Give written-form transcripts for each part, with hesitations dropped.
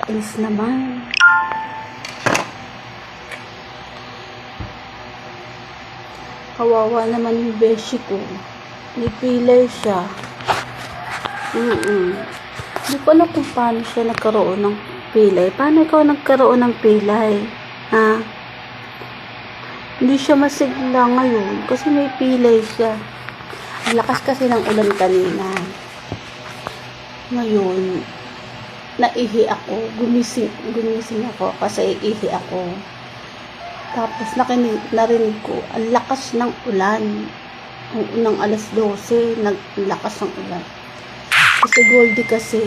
Nakakainis naman. Kawawa naman yung beshi ko. May pilay siya. Hindi ko alam kung paano siya nagkaroon ng pilay. Paano ikaw nagkaroon ng pilay? Ha? Hindi siya masigla ngayon kasi may pilay siya. Ang lakas kasi ng ulan kanina. Ngayon, naihi ako. Gumising ako kasi ihi ako. Tapos narinig ko, ang lakas ng ulan. Ng alas 12, naglakas ng ulan. Si Goldie kasi,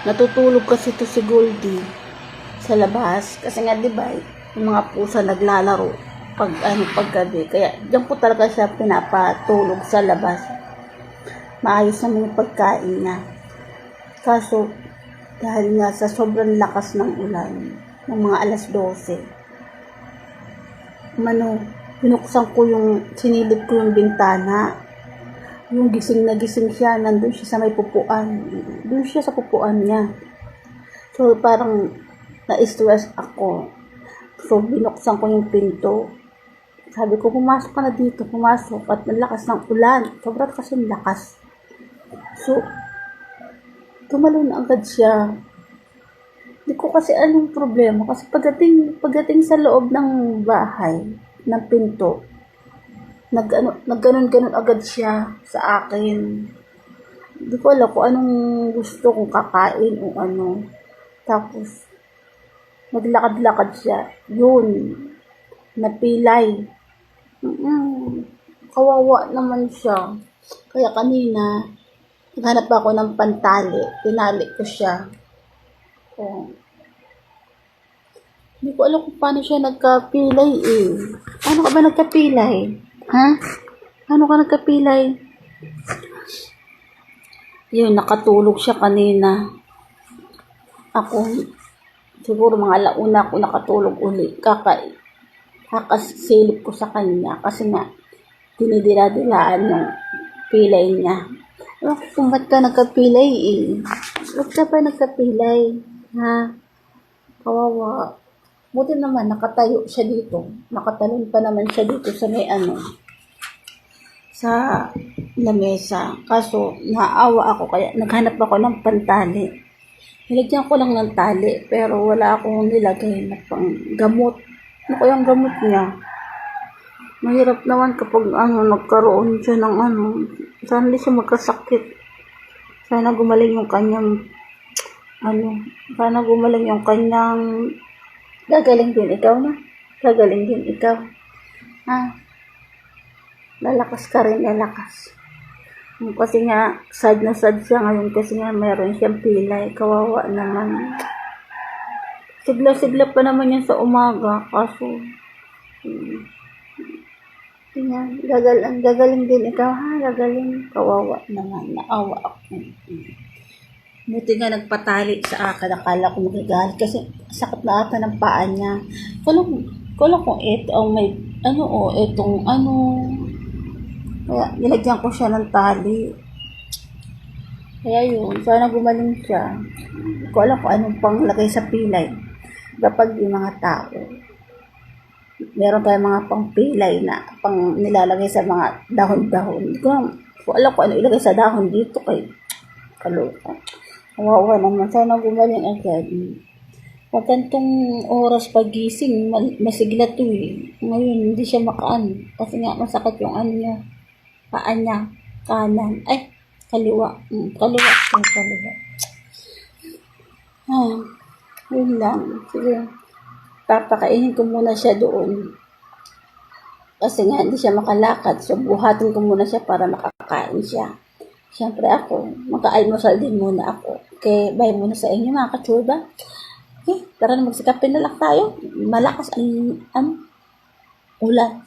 natutulog kasi to si Goldie sa labas. Kasi nga diba, yung mga pusa naglalaro paggabi. Kaya diyan po talaga siya pinapatulog sa labas. Maayos naman yung pagkain niya. Kaso, dahil nga sa sobrang lakas ng ulan, ng mga alas 12, sinilip ko yung bintana. Yung gising na gising siya, nandun siya sa may pupuan. Doon siya sa pupuan niya. So, parang na-stress ako. So, binuksan ko yung pinto. Sabi ko, pumasok ka na dito, pumasok. At malakas ng ulan. Sobrang kasi lakas. So, tumalon na agad siya. Hindi ko kasi anong problema. Kasi pagdating sa loob ng bahay, ng pinto, nagganon-ganon agad siya sa akin. Hindi ko alam kung anong gusto kong kakain o ano. Tapos, naglakad-lakad siya. Yun, napilay. Kawawa naman siya. Kaya kanina, naghanap ako ng pantali. Pinali ko siya. Hindi ko alam kung paano siya nagkapilay eh. Paano ka ba nagkapilay? Ha? Paano ka nagkapilay? Yun, nakatulog siya kanina. Ako, siguro mga alauna ako nakatulog uli. Kakasilip ko sa kanya kasi nga, dinidila-dilaan yung pilay niya. Ewan ko kung ba't ka nagkapilay eh. Ba't ka ba nagkapilay? Ha? Kawawa. Buti naman, nakatayo siya dito. Nakatalon pa naman siya dito sa may sa lamesa. Kaso, naawa ako kaya naghanap ako ng pantali. Nilagyan ko lang ng tali, pero wala akong nilagay na pang gamot. Ano ko yung gamot niya? Mahirap naman kapag nagkaroon siya ng sana hindi siya magkasakit. Sana gumaling yung kanyang gagaling din ikaw na. Gagaling din ikaw. Ha? Lalakas ka rin, lalakas. Kasi nga, sad na sad siya ngayon kasi nga mayroon siyang pilay. Kawawa naman. Sigla-sigla pa naman yan sa umaga. Kaso, gagaling din ikaw, ha? Gagaling. Kawawa naman. Naawa ako. Buti nga nagpatali sa akin. Akala ko magagalit kasi sakit na ata ng paa niya. Kala kung ito ang may kaya nilagyan ko siya ng tali. Kaya yun, sana gumaling siya. Hindi ko alam kung anong panglagay sa pilay. Kapag yung mga tao, meron tayong mga pangpilay na pang nilalagay sa mga dahon-dahon. Hindi ko alam kung ano ilagay sa dahon dito kay kaloka. Kawawa naman, sana gumaling agad. Pag kantong oras pagising, masigla to eh. Ngayon, hindi siya makaan. Kasi nga, masakit yung niya. Paa niya. Kanan. Ay, kaliwa. Kaliwa. Yun lang. Sige. Papakainin ko muna siya doon. Kasi nga, hindi siya makalakad. So, buhatin ko muna siya para makakain siya. Siyempre ako, mag-almusal din muna ako. Okay, bye muna sa inyo mga kachurba. Okay, tara na magsikapin na lang tayo. Malakas ang ulan.